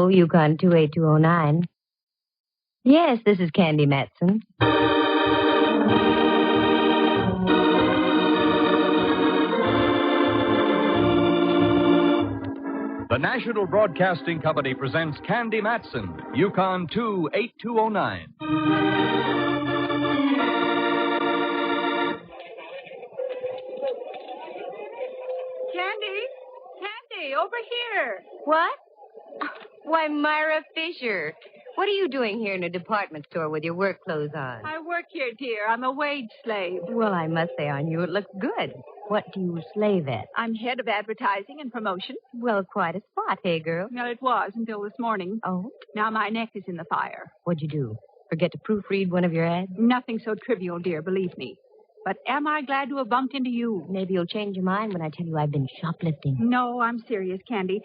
Hello, Y2-8209. Yes, this is Candy Matson. The National Broadcasting Company presents Candy Matson, Y2-8209. Candy, over here. What? Why, Myra Fisher. What are you doing here in a department store with your work clothes on? I work here, dear. I'm a wage slave. Well, I must say on you it looks good. What do you slave at? I'm head of advertising and promotion. Well, quite a spot, hey, girl? Well, it was until this morning. Oh? Now my neck is in the fire. What'd you do? Forget to proofread one of your ads? Nothing so trivial, dear, believe me. But am I glad to have bumped into you? Maybe you'll change your mind when I tell you I've been shoplifting. No, I'm serious, Candy.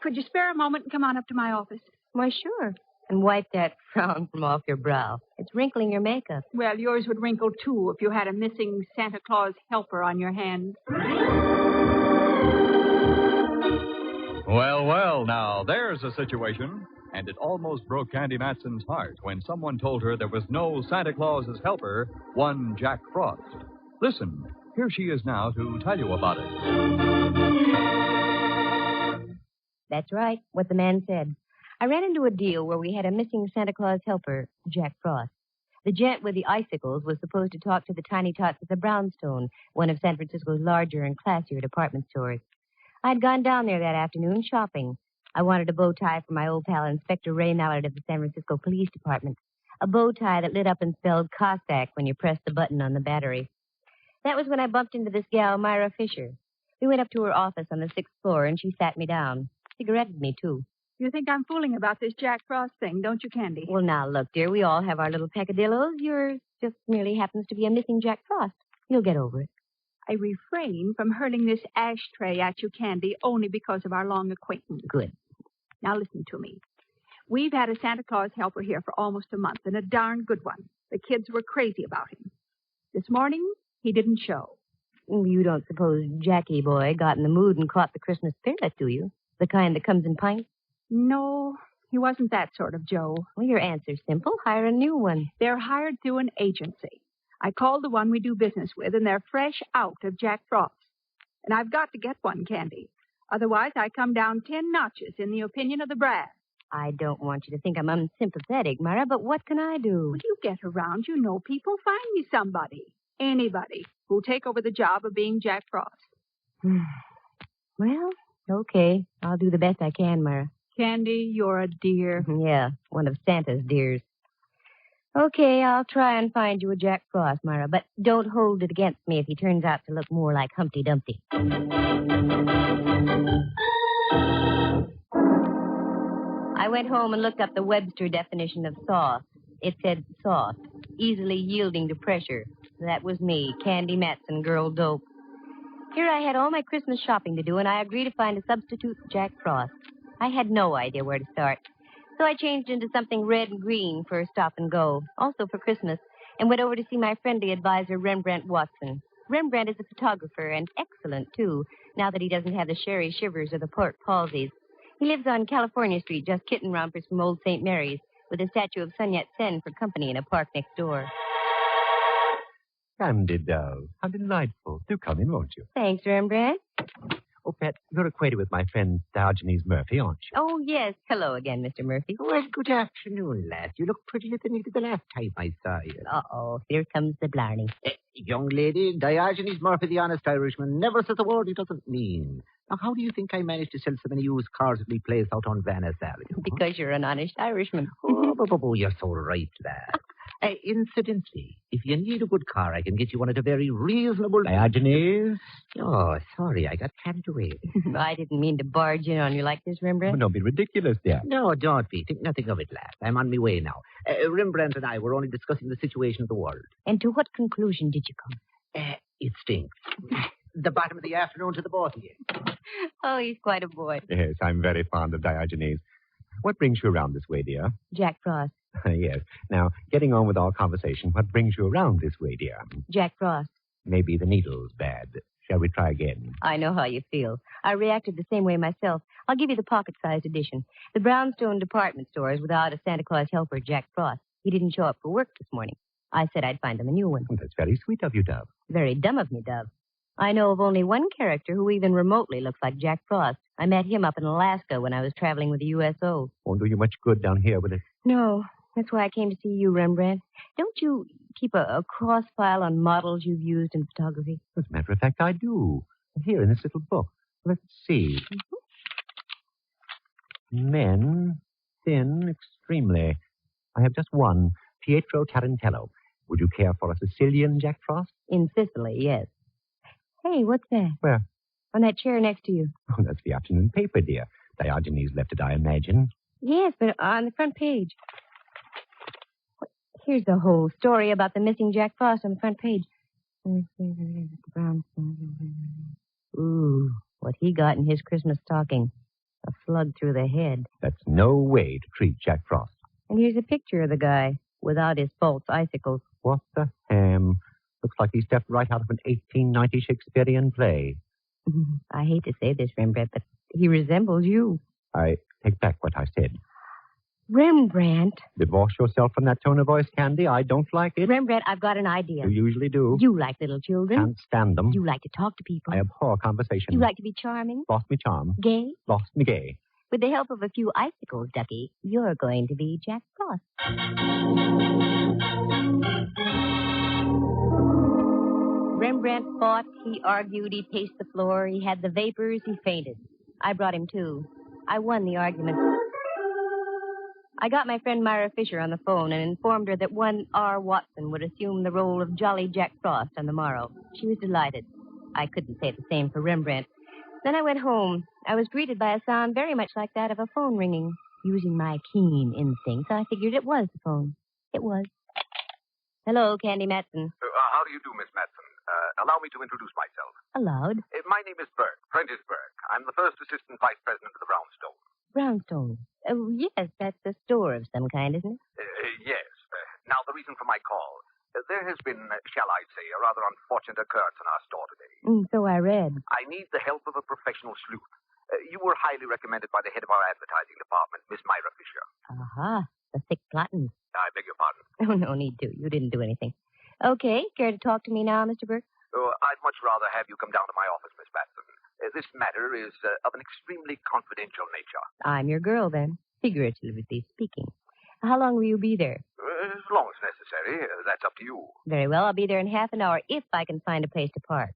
Could you spare a moment and come on up to my office? Why, sure. And wipe that frown from off your brow. It's wrinkling your makeup. Well, yours would wrinkle, too, if you had a missing Santa Claus helper on your hand. Well, now, there's a situation. And it almost broke Candy Matson's heart when someone told her there was no Santa Claus's helper, one Jack Frost. Listen, here she is now to tell you about it. That's right, what the man said. I ran into a deal where we had a missing Santa Claus helper, Jack Frost. The gent with the icicles was supposed to talk to the tiny tots at the Brownstone, one of San Francisco's larger and classier department stores. I'd gone down there that afternoon shopping. I wanted a bow tie for my old pal, Inspector Ray Mallard of the San Francisco Police Department. A bow tie that lit up and spelled Cossack when you pressed the button on the battery. That was when I bumped into this gal, Myra Fisher. We went up to her office on the 6th floor, and she sat me down. Cigaretted me, too. You think I'm fooling about this Jack Frost thing, don't you, Candy? Well, now, look, dear, we all have our little peccadillos. Yours just merely happens to be a missing Jack Frost. You'll get over it. I refrain from hurling this ashtray at you, Candy, only because of our long acquaintance. Good. Now listen to me. We've had a Santa Claus helper here for almost a month, and a darn good one. The kids were crazy about him. This morning, he didn't show. You don't suppose Jackie boy got in the mood and caught the Christmas spirit, do you? The kind that comes in pints? No, he wasn't that sort of Joe. Well, your answer's simple. Hire a new one. They're hired through an agency. I called the one we do business with, and they're fresh out of Jack Frost. And I've got to get one, Candy. Otherwise, I come down 10 notches in the opinion of the brass. I don't want you to think I'm unsympathetic, Myra, but what can I do? Would you get around? You know people. Find me somebody. Anybody who'll take over the job of being Jack Frost. Well, okay. I'll do the best I can, Myra. Candy, you're a dear. Yeah, one of Santa's dears. Okay, I'll try and find you a Jack Frost, Myra, but don't hold it against me if he turns out to look more like Humpty Dumpty. I went home and looked up the Webster definition of sauce. It said sauce, easily yielding to pressure. That was me, Candy Matson, girl dope. Here I had all my Christmas shopping to do, and I agreed to find a substitute for Jack Frost. I had no idea where to start. So I changed into something red and green for a stop and go, also for Christmas, and went over to see my friendly advisor, Rembrandt Watson. Rembrandt is a photographer, and excellent, too, now that he doesn't have the sherry shivers or the pork palsies. He lives on California Street, just kitten rompers from Old St. Mary's, with a statue of Sun Yat-sen for company in a park next door. Candy, doll. How delightful. Do come in, won't you? Thanks, Rembrandt. Oh, Pat, you're acquainted with my friend Diogenes Murphy, aren't you? Oh, yes. Hello again, Mr. Murphy. Well, good afternoon, lad. You look prettier than you did the last time I saw you. Uh-oh. Here comes the blarney. Young lady, Diogenes Murphy, the honest Irishman, never says a word he doesn't mean. Now, how do you think I managed to sell so many used cars at my place out on Venice Avenue? Because you're an honest Irishman. Oh, you're so right, lad. Incidentally, if you need a good car, I can get you one at a very reasonable... Diogenes? Oh, sorry, I got carried away. I didn't mean to barge in on you like this, Rembrandt. Oh, don't be ridiculous, dear. No, don't be. Think nothing of it, lad. I'm on my way now. Rembrandt and I were only discussing the situation of the world. And to what conclusion did you come? It stinks. The bottom of the afternoon to the both of you. Oh, he's quite a boy. Yes, I'm very fond of Diogenes. What brings you around this way, dear? Jack Frost. Yes. Now, getting on with our conversation, what brings you around this way, dear? Jack Frost. Maybe the needle's bad. Shall we try again? I know how you feel. I reacted the same way myself. I'll give you the pocket-sized edition. The Brownstone department store is without a Santa Claus helper, Jack Frost. He didn't show up for work this morning. I said I'd find him a new one. Oh, that's very sweet of you, Dove. Very dumb of me, Dove. I know of only one character who even remotely looks like Jack Frost. I met him up in Alaska when I was traveling with the USO. Won't do you much good down here, will it? No, that's why I came to see you, Rembrandt. Don't you keep a cross file on models you've used in photography? As a matter of fact, I do. Here in this little book. Let's see. Men, thin, extremely. I have just one, Pietro Tarantello. Would you care for a Sicilian, Jack Frost? In Sicily, yes. Hey, what's that? Where? On that chair next to you. Oh, that's the afternoon paper, dear. Diogenes left it, I imagine. Yes, but on the front page. Here's the whole story about the missing Jack Frost on the front page. Ooh, what he got in his Christmas stocking. A slug through the head. That's no way to treat Jack Frost. And here's a picture of the guy without his false icicles. What the ham? Looks like he stepped right out of an 1890 Shakespearean play. I hate to say this, Rembrandt, but he resembles you. I take back what I said. Rembrandt. Divorce yourself from that tone of voice, Candy. I don't like it. Rembrandt, I've got an idea. You usually do. You like little children. Can't stand them. You like to talk to people. I abhor conversation. You like to be charming. Lost me charm. Gay. Lost me gay. With the help of a few icicles, Ducky, you're going to be Jack Frost. Rembrandt fought, he argued, he paced the floor, he had the vapors, he fainted. I brought him to. I won the argument. I got my friend Myra Fisher on the phone and informed her that one R. Watson would assume the role of Jolly Jack Frost on the morrow. She was delighted. I couldn't say the same for Rembrandt. Then I went home. I was greeted by a sound very much like that of a phone ringing. Using my keen instincts, I figured it was the phone. It was. Hello, Candy Matson. How do you do, Miss Matson? Allow me to introduce myself. Allowed. My name is Burke, Prentice Burke. I'm the first assistant vice president of the Brownstone. Brownstone. Oh, yes, that's a store of some kind, isn't it? Yes. Now, the reason for my call. There has been, shall I say, a rather unfortunate occurrence in our store today. So I read. I need the help of a professional sleuth. You were highly recommended by the head of our advertising department, Miss Myra Fisher. Aha, the thick cotton. I beg your pardon. Oh, no need to. You didn't do anything. Okay, care to talk to me now, Mr. Burke? I'd much rather have you come down to my office, Miss Matson. This matter is of an extremely confidential nature. I'm your girl, then, figuratively speaking. How long will you be there? As long as necessary. That's up to you. Very well, I'll be there in half an hour if I can find a place to park.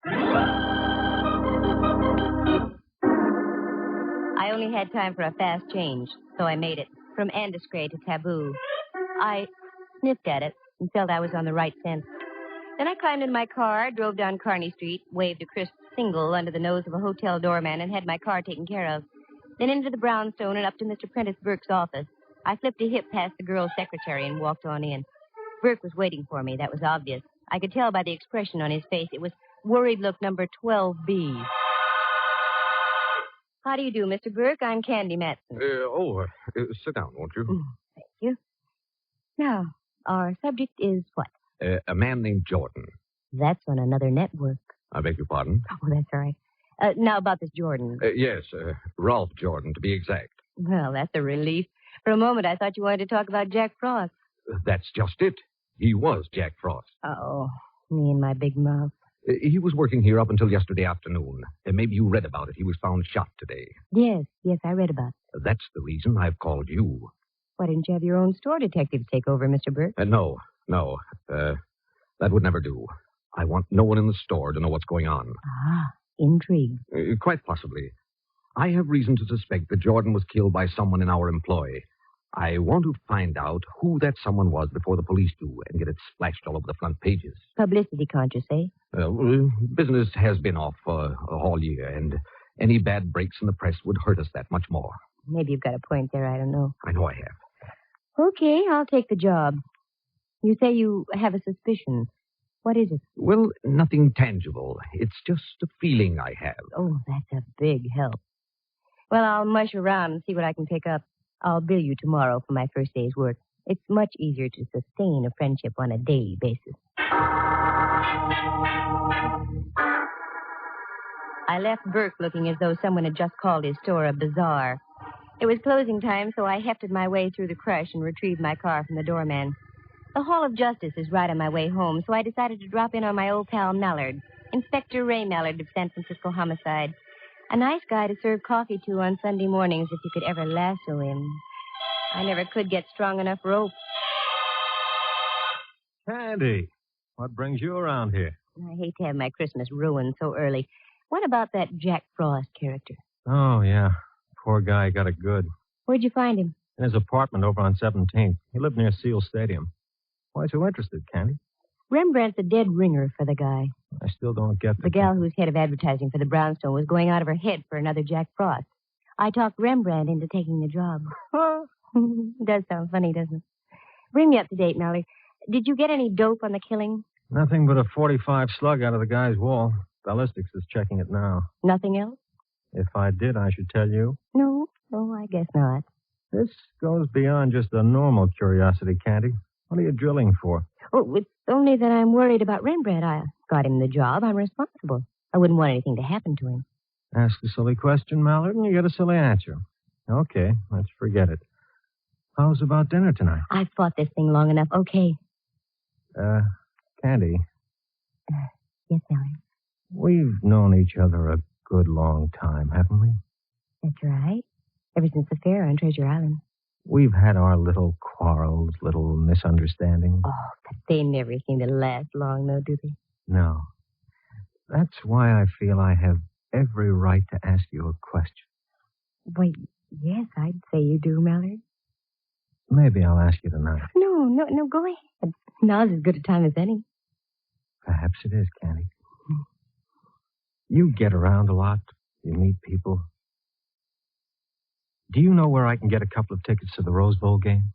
I only had time for a fast change, so I made it from Andescray to Taboo. I sniffed at it and felt I was on the right scent. Then I climbed in my car, drove down Kearney Street, waved a crisp single under the nose of a hotel doorman, and had my car taken care of. Then into the Brownstone and up to Mr. Prentice Burke's office. I flipped a hip past the girl's secretary and walked on in. Burke was waiting for me. That was obvious. I could tell by the expression on his face. It was worried look number 12B. How do you do, Mr. Burke? I'm Candy Matson. Sit down, won't you? Thank you. Now, our subject is what? A man named Jordan. That's on another network. I beg your pardon? Oh, that's all right. Now about this Jordan. Yes, Ralph Jordan, to be exact. Well, that's a relief. For a moment, I thought you wanted to talk about Jack Frost. That's just it. He was Jack Frost. Oh, me and my big mouth. He was working here up until yesterday afternoon. Maybe you read about it. He was found shot today. Yes, I read about it. That's the reason I've called you. Why didn't you have your own store detective take over, Mr. Burke? No. That would never do. I want no one in the store to know what's going on. Ah, intrigue. Quite possibly. I have reason to suspect that Jordan was killed by someone in our employ. I want to find out who that someone was before the police do and get it splashed all over the front pages. Publicity conscious, eh? Business has been off all year, and any bad breaks in the press would hurt us that much more. Maybe you've got a point there. I don't know. I know I have. Okay, I'll take the job. You say you have a suspicion. What is it? Well, nothing tangible. It's just a feeling I have. Oh, that's a big help. Well, I'll mush around and see what I can pick up. I'll bill you tomorrow for my first day's work. It's much easier to sustain a friendship on a daily basis. I left Burke looking as though someone had just called his store a bazaar. It was closing time, so I hefted my way through the crush and retrieved my car from the doorman. The Hall of Justice is right on my way home, so I decided to drop in on my old pal Mallard, Inspector Ray Mallard of San Francisco Homicide. A nice guy to serve coffee to on Sunday mornings if you could ever lasso him. I never could get strong enough rope. Candy, what brings you around here? I hate to have my Christmas ruined so early. What about that Jack Frost character? Oh, yeah. Poor guy got it good. Where'd you find him? In his apartment over on 17th. He lived near Seal Stadium. Why so interested, Candy? Rembrandt's a dead ringer for the guy. I still don't get The gal who's head of advertising for the Brownstone was going out of her head for another Jack Frost. I talked Rembrandt into taking the job. Does sound funny, doesn't it? Bring me up to date, Mallard. Did you get any dope on the killing? Nothing but a .45 slug out of the guy's wall. Ballistics is checking it now. Nothing else? If I did, I should tell you. No, I guess not. This goes beyond just a normal curiosity, Candy. What are you drilling for? Oh, it's only that I'm worried about Rembrandt. I got him the job. I'm responsible. I wouldn't want anything to happen to him. Ask a silly question, Mallard, and you get a silly answer. Okay, let's forget it. How's about dinner tonight? I've fought this thing long enough. Okay. Candy. Yes, Mallard. We've known each other a good long time, haven't we? That's right. Ever since the fair on Treasure Island. We've had our little quarrels, little misunderstandings. Oh, but they never seem to last long, though, do they? No. That's why I feel I have every right to ask you a question. Why, yes, I'd say you do, Mallard. Maybe I'll ask you tonight. No, go ahead. Now's as good a time as any. Perhaps it is, Candy. You get around a lot. You meet people. Do you know where I can get a couple of tickets to the Rose Bowl game?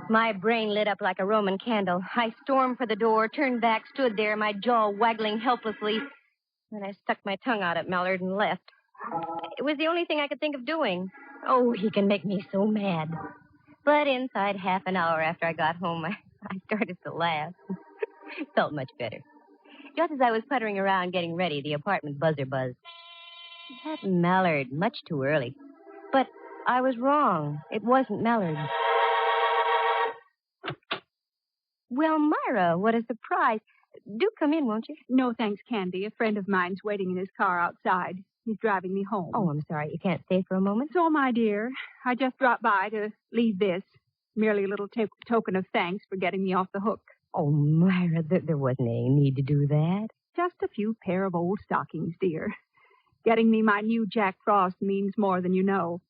My brain lit up like a Roman candle. I stormed for the door, turned back, stood there, my jaw waggling helplessly. Then I stuck my tongue out at Mallard and left. It was the only thing I could think of doing. Oh, he can make me so mad. But inside half an hour after I got home, I started to laugh. Felt much better. Just as I was puttering around getting ready, the apartment buzzer buzzed. That Mallard, much too early. But I was wrong. It wasn't Mallard. Well, Myra, what a surprise. Do come in, won't you? No, thanks, Candy. A friend of mine's waiting in his car outside. He's driving me home. Oh, I'm sorry. You can't stay for a moment? So, my dear, I just dropped by to leave this. Merely a little token of thanks for getting me off the hook. Oh, Myra, there wasn't any need to do that. Just a few pair of old stockings, dear. Getting me my new Jack Frost means more than you know.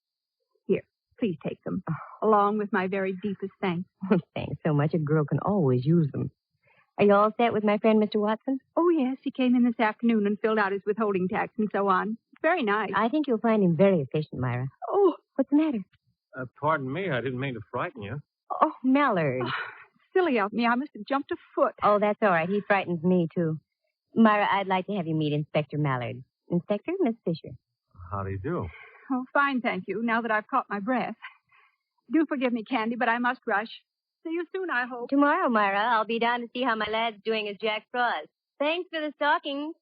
Here, please take them, along with my very deepest thanks. Oh, thanks so much. A girl can always use them. Are you all set with my friend, Mr. Watson? Oh, yes. He came in this afternoon and filled out his withholding tax and so on. Very nice. I think you'll find him very efficient, Myra. Oh, what's the matter? Pardon me. I didn't mean to frighten you. Oh, Mallard. Silly of me. I must have jumped a foot. Oh, that's all right. He frightens me, too. Myra, I'd like to have you meet Inspector Mallard. Inspector, Miss Fisher. How do you do? Oh, fine, thank you, now that I've caught my breath. Do forgive me, Candy, but I must rush. See you soon, I hope. Tomorrow, Myra, I'll be down to see how my lad's doing as Jack Frost. Thanks for the stockings.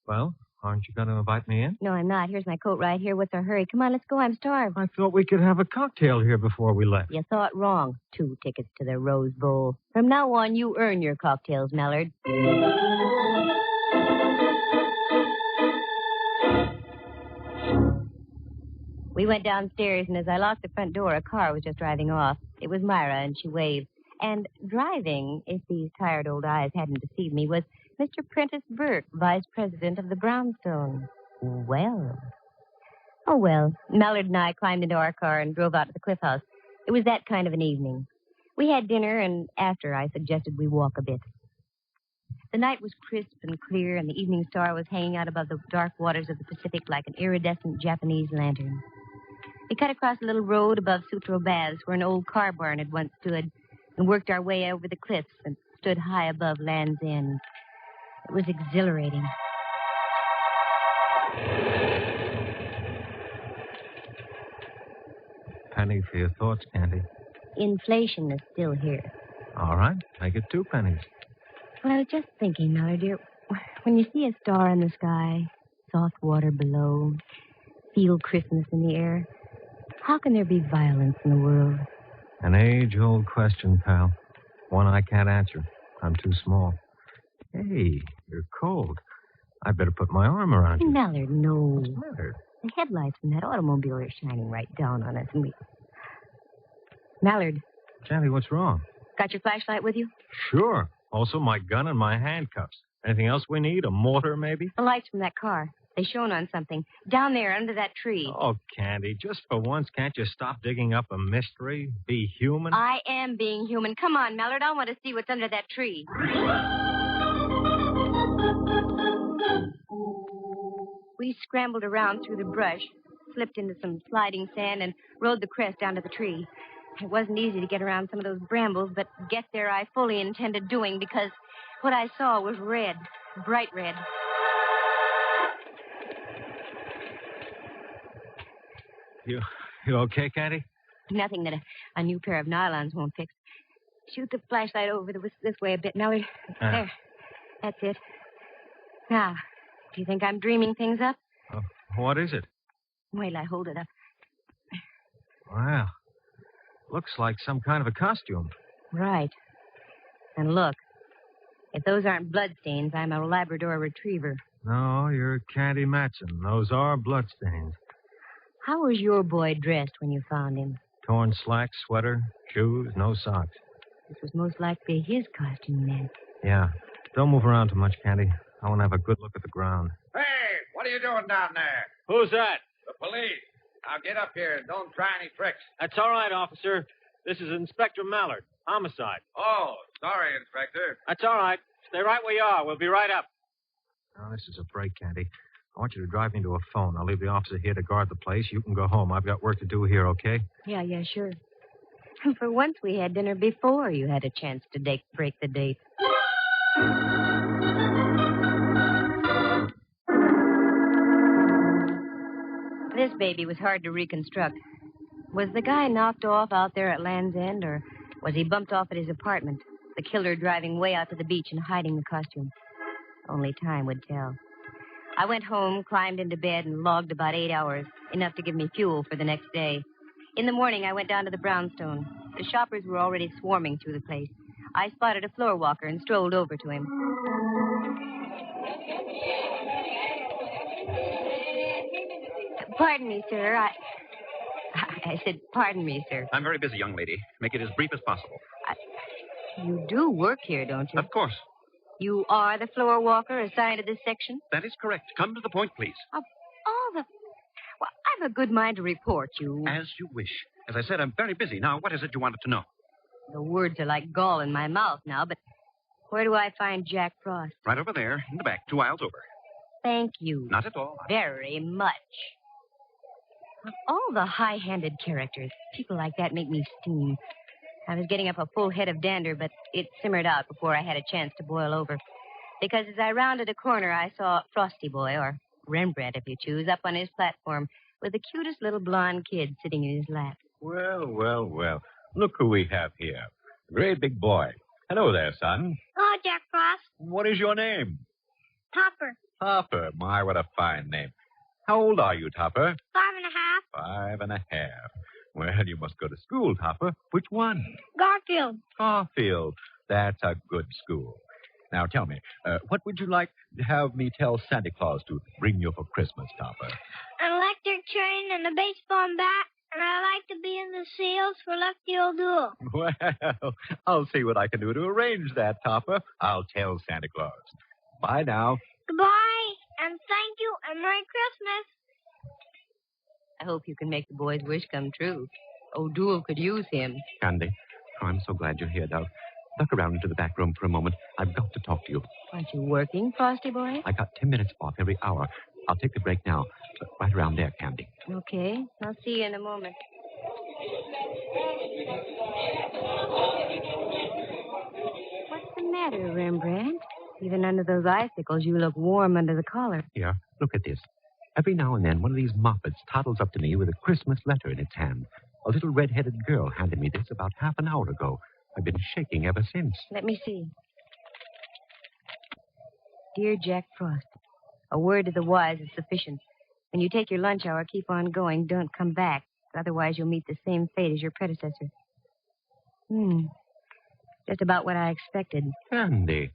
Well, aren't you going to invite me in? No, I'm not. Here's my coat right here. What's our hurry? Come on, let's go. I'm starved. I thought we could have a cocktail here before we left. You thought wrong. 2 tickets to the Rose Bowl. From now on, you earn your cocktails, Mallard. We went downstairs, and as I locked the front door, a car was just driving off. It was Myra, and she waved. And driving, if these tired old eyes hadn't deceived me, was Mr. Prentice Burke, vice president of the Brownstone. Well. Oh, well. Mallard and I climbed into our car and drove out to the Cliff House. It was that kind of an evening. We had dinner, and after, I suggested we walk a bit. The night was crisp and clear, and the evening star was hanging out above the dark waters of the Pacific like an iridescent Japanese lantern. We cut across a little road above Sutro Baths, where an old car barn had once stood, and worked our way over the cliffs and stood high above Land's End. It was exhilarating. Penny for your thoughts, Candy. Inflation is still here. All right. Make it 2 pennies. Well, I was just thinking, Mallard, dear, when you see a star in the sky, soft water below, feel Christmas in the air, how can there be violence in the world? An age-old question, pal. One I can't answer. I'm too small. Hey, you're cold. I'd better put my arm around you. Mallard, no. What's the matter? The headlights from that automobile are shining right down on us, and we... Mallard, Sandy, what's wrong? got your flashlight with you? Sure. Also my gun and my handcuffs. Anything else we need? A mortar, maybe? The lights from that car. They shone on something. Down there, under that tree. Oh, Candy, just for once, can't you stop digging up a mystery? Be human? I am being human. Come on, Mallard. I want to see what's under that tree. We scrambled around through the brush, slipped into some sliding sand, and rode the crest down to the tree. It wasn't easy to get around some of those brambles, but get there I fully intended doing because what I saw was red, bright red. You okay, Candy? Nothing that a new pair of nylons won't fix. Shoot the flashlight over this way a bit, Mallard. There. That's it. Now, do you think I'm dreaming things up? What is it? Wait till I hold it up. Wow. Looks like some kind of a costume. Right. And look, if those aren't bloodstains, I'm a Labrador retriever. No, you're Candy Matson. Those are bloodstains. How was your boy dressed when you found him? Torn slacks, sweater, shoes, no socks. This was most likely his costume, then. Yeah. Don't move around too much, Candy. I want to have a good look at the ground. Hey, what are you doing down there? Who's that? The police. Now get up here and don't try any tricks. That's all right, officer. This is Inspector Mallard. Homicide. Oh, sorry, Inspector. That's all right. Stay right where you are. We'll be right up. Oh, this is a break, Candy. I want you to drive me to a phone. I'll leave the officer here to guard the place. You can go home. I've got work to do here, okay? Yeah, sure. For once we had dinner before you had a chance to break the date. This baby was hard to reconstruct. Was the guy knocked off out there at Land's End, or was he bumped off at his apartment? The killer driving way out to the beach and hiding the costume. Only time would tell. I went home, climbed into bed, and logged about 8 hours, enough to give me fuel for the next day. In the morning, I went down to the brownstone. The shoppers were already swarming through the place. I spotted a floor walker and strolled over to him. Pardon me, sir. I said, pardon me, sir. I'm very busy, young lady. Make it as brief as possible. You do work here, don't you? Of course. You are the floor walker assigned to this section? That is correct. Come to the point, please. Well, I've a good mind to report you. As you wish. As I said, I'm very busy. Now, what is it you wanted to know? The words are like gall in my mouth now, but where do I find Jack Frost? Right over there, in the back, 2 aisles over. Thank you. Not at all. Very much. Of all the high-handed characters, people like that make me steam. I was getting up a full head of dander, but it simmered out before I had a chance to boil over. Because as I rounded a corner, I saw Frosty Boy, or Rembrandt, if you choose, up on his platform with the cutest little blonde kid sitting in his lap. Well. Look who we have here. A great big boy. Hello there, son. Hello, Jack Frost. What is your name? Topper. Topper. My, what a fine name. How old are you, Topper? 5 and a half. 5.5. Well, you must go to school, Topper. Which one? Garfield. Garfield. That's a good school. Now, tell me, what would you like to have me tell Santa Claus to bring you for Christmas, Topper? An electric train and a baseball bat, and I like to be in the seals for Lefty O'Doul. Well, I'll see what I can do to arrange that, Topper. I'll tell Santa Claus. Bye now. Goodbye, and thank you, and Merry Christmas. I hope you can make the boy's wish come true. O'Doul could use him. Candy, I'm so glad you're here, Dove. Duck around into the back room for a moment. I've got to talk to you. Aren't you working, Frosty Boy? I got 10 minutes off every hour. I'll take the break now. Right around there, Candy. Okay. I'll see you in a moment. What's the matter, Rembrandt? Even under those icicles, you look warm under the collar. Here, look at this. Every now and then, one of these moppets toddles up to me with a Christmas letter in its hand. A little red-headed girl handed me this about half an hour ago. I've been shaking ever since. Let me see. Dear Jack Frost, a word to the wise is sufficient. When you take your lunch hour, keep on going. Don't come back. Otherwise, you'll meet the same fate as your predecessor. Just about what I expected. Candy,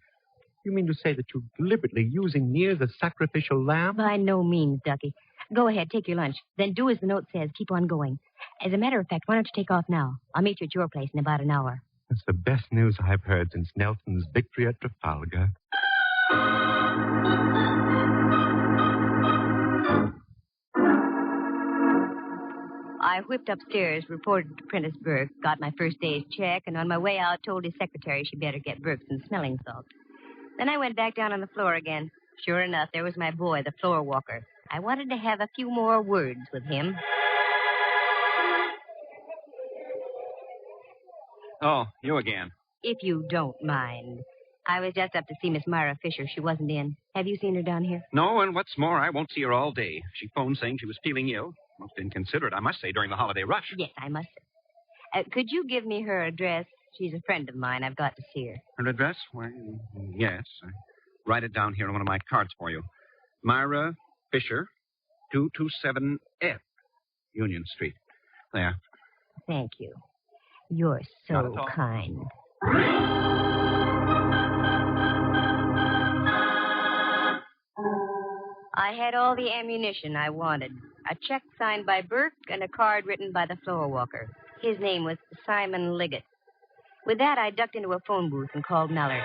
you mean to say that you're deliberately using me as a sacrificial lamb? By no means, Ducky. Go ahead, take your lunch. Then do as the note says. Keep on going. As a matter of fact, why don't you take off now? I'll meet you at your place in about an hour. That's the best news I've heard since Nelson's victory at Trafalgar. I whipped upstairs, reported to Prentice Burke, got my first day's check, and on my way out told his secretary she'd better get Burke some smelling salts. Then I went back down on the floor again. Sure enough, there was my boy, the floor walker. I wanted to have a few more words with him. Oh, you again. If you don't mind. I was just up to see Miss Myra Fisher. She wasn't in. Have you seen her down here? No, and what's more, I won't see her all day. She phoned saying she was feeling ill. Most inconsiderate, I must say, during the holiday rush. Yes, I must. Could you give me her address? She's a friend of mine. I've got to see her. Her address? Why, yes. I write it down here on one of my cards for you. Myra Fisher, 227F, Union Street. There. Thank you. You're so kind. I had all the ammunition I wanted. A check signed by Burke and a card written by the floor walker. His name was Simon Liggett. With that, I ducked into a phone booth and called Mallard.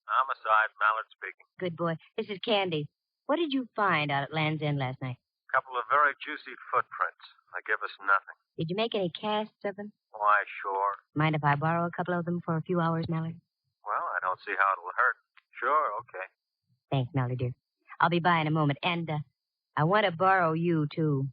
Homicide, Mallard speaking. Good boy. This is Candy. What did you find out at Land's End last night? A couple of very juicy footprints. They give us nothing. Did you make any casts of them? Why, sure. Mind if I borrow a couple of them for a few hours, Mallard? Well, I don't see how it will hurt. Sure, okay. Thanks, Mallard, dear. I'll be by in a moment. And I want to borrow you, too.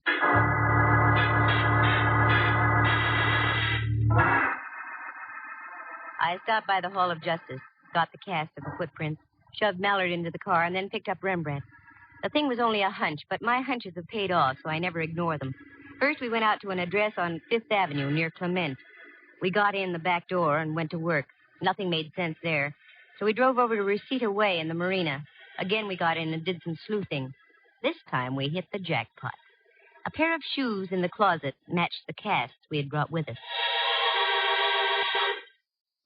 I stopped by the Hall of Justice, got the cast of the footprints, shoved Mallard into the car, and then picked up Rembrandt. The thing was only a hunch, but my hunches have paid off, so I never ignore them. First, we went out to an address on 5th Avenue near Clement. We got in the back door and went to work. Nothing made sense there. So we drove over to Reseda Way in the marina. Again, we got in and did some sleuthing. This time, we hit the jackpot. A pair of shoes in the closet matched the casts we had brought with us.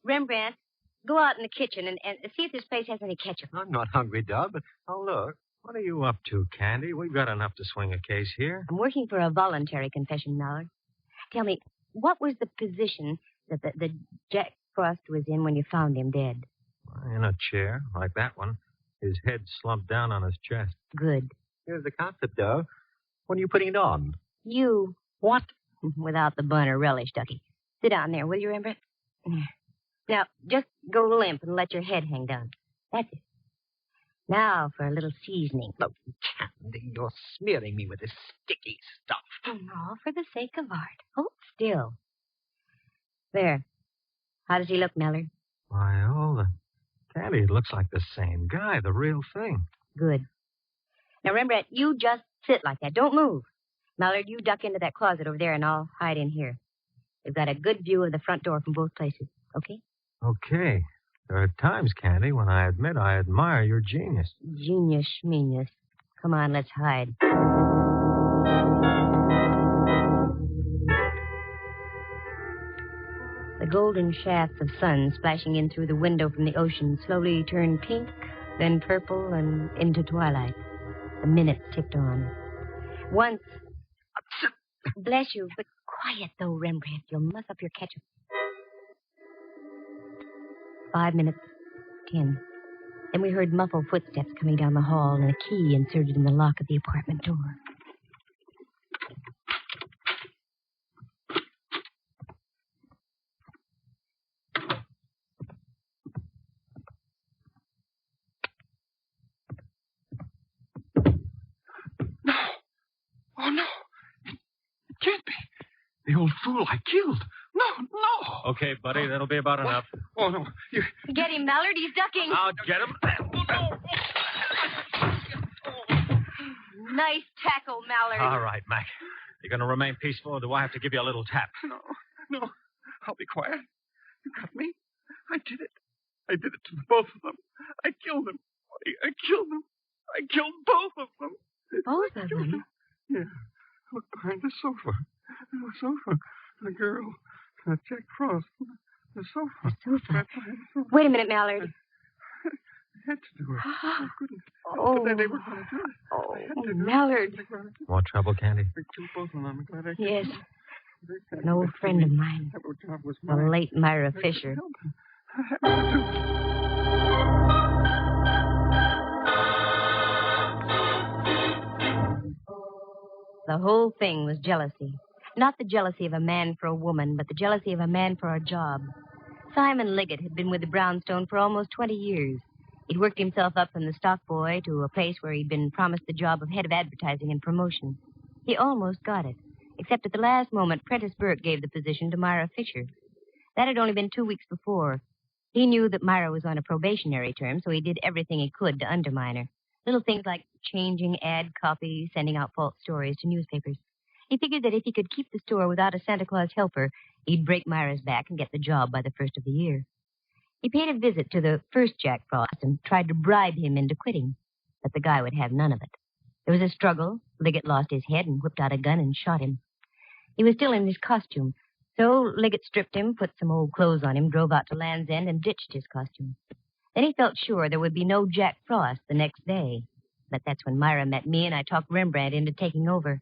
Rembrandt, go out in the kitchen and see if this place has any ketchup. I'm not hungry, Dub, but I'll look. What are you up to, Candy? We've got enough to swing a case here. I'm working for a voluntary confession, Mallard. Tell me, what was the position that the Jack Frost was in when you found him dead? In a chair, like that one. His head slumped down on his chest. Good. Here's the concept, Dove. When are you putting it on? You. What? Without the bun or relish, Ducky. Sit down there, will you, Rembrandt? Now, just go limp and let your head hang down. That's it. Now for a little seasoning. Oh, Candy, you're smearing me with this sticky stuff. Oh, no, for the sake of art. Hold still. There. How does he look, Mallard? Why, Candy, it looks like the same guy, the real thing. Good. Now, Rembrandt, you just sit like that. Don't move. Mallard, you duck into that closet over there, and I'll hide in here. We've got a good view of the front door from both places, okay? Okay. There are times, Candy, when I admit I admire your genius. Genius, schmenius. Come on, let's hide. The golden shafts of sun splashing in through the window from the ocean slowly turned pink, then purple, and into twilight. The minutes ticked on. Once... Bless you, but quiet, though, Rembrandt. You'll muss up your ketchup. 5 minutes. 10. Then we heard muffled footsteps coming down the hall and a key inserted in the lock of the apartment door. No. Oh, no. It can't be. The old fool I killed. No. Okay, buddy, that'll be about enough. Oh, no. You... Get him, Mallard. He's ducking. I'll get him. Nice tackle, Mallard. All right, Mac. You're going to remain peaceful, or do I have to give you a little tap? No. I'll be quiet. You got me. I did it. I did it to both of them. I killed them. I killed them. I killed both of them. Both of them? Yeah. Look behind the sofa. The sofa. The girl. Jack Frost. The sofa. The sofa. Right behind the sofa. Wait a minute, Mallard. I had to do it. I couldn't. Oh. But they were going to do it. Oh, Mallard. More trouble, Candy? I killed both of them. I'm glad I Yes. did. An old friend of mine. That job was The mine. late Myra Fisher. The whole thing was jealousy. Not the jealousy of a man for a woman, but the jealousy of a man for a job. Simon Liggett had been with the Brownstone for almost 20 years. He'd worked himself up from the stock boy to a place where he'd been promised the job of head of advertising and promotion. He almost got it, except at the last moment, Prentice Burke gave the position to Myra Fisher. That had only been 2 weeks before. He knew that Myra was on a probationary term, so he did everything he could to undermine her. Little things like changing ad copy, sending out false stories to newspapers. He figured that if he could keep the store without a Santa Claus helper, he'd break Myra's back and get the job by the first of the year. He paid a visit to the first Jack Frost and tried to bribe him into quitting, but the guy would have none of it. There was a struggle. Liggett lost his head and whipped out a gun and shot him. He was still in his costume, so Liggett stripped him, put some old clothes on him, drove out to Land's End, and ditched his costume. Then he felt sure there would be no Jack Frost the next day. But that's when Myra met me, and I talked Rembrandt into taking over.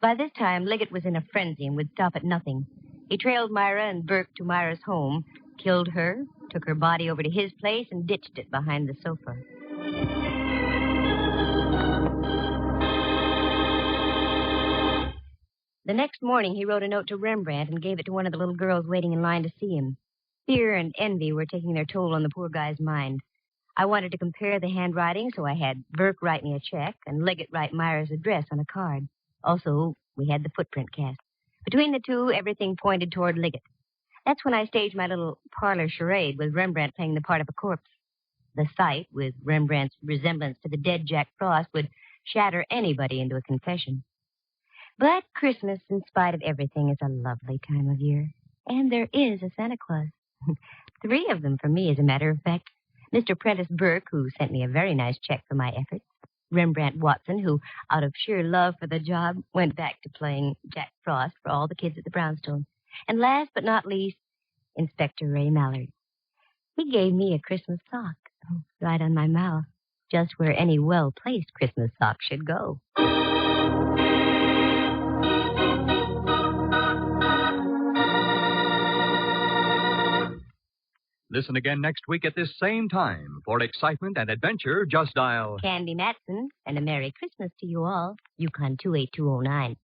By this time, Liggett was in a frenzy and would stop at nothing. He trailed Myra and Burke to Myra's home, killed her, took her body over to his place, and ditched it behind the sofa. The next morning, he wrote a note to Rembrandt and gave it to one of the little girls waiting in line to see him. Fear and envy were taking their toll on the poor guy's mind. I wanted to compare the handwriting, so I had Burke write me a check and Liggett write Myra's address on a card. Also, we had the footprint cast. Between the two, everything pointed toward Liggett. That's when I staged my little parlor charade with Rembrandt playing the part of a corpse. The sight, with Rembrandt's resemblance to the dead Jack Frost, would shatter anybody into a confession. But Christmas, in spite of everything, is a lovely time of year. And there is a Santa Claus. 3 of them for me, as a matter of fact. Mr. Prentice Burke, who sent me a very nice check for my efforts. Rembrandt Watson, who, out of sheer love for the job, went back to playing Jack Frost for all the kids at the Brownstone. And last but not least, Inspector Ray Mallard. He gave me a Christmas sock, right on my mouth, just where any well-placed Christmas sock should go. Listen again next week at this same time. For excitement and adventure, just dial Candy Matson, and a Merry Christmas to you all. Yukon 28209.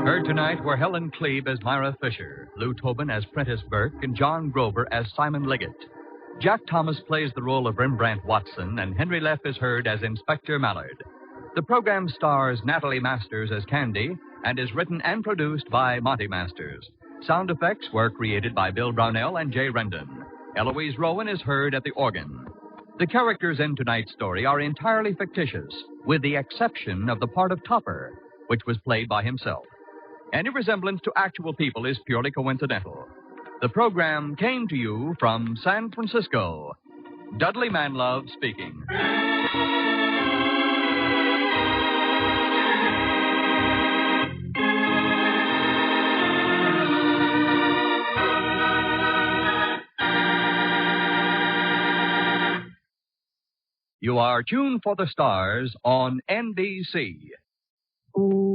Heard tonight were Helen Klebe as Myra Fisher, Lou Tobin as Prentice Burke, and John Grover as Simon Liggett. Jack Thomas plays the role of Rembrandt Watson, and Henry Leff is heard as Inspector Mallard. The program stars Natalie Masters as Candy and is written and produced by Monty Masters. Sound effects were created by Bill Brownell and Jay Rendon. Eloise Rowan is heard at the organ. The characters in tonight's story are entirely fictitious, with the exception of the part of Topper, which was played by himself. Any resemblance to actual people is purely coincidental. The program came to you from San Francisco. Dudley Manlove speaking. You are tuned for the stars on NBC. Ooh.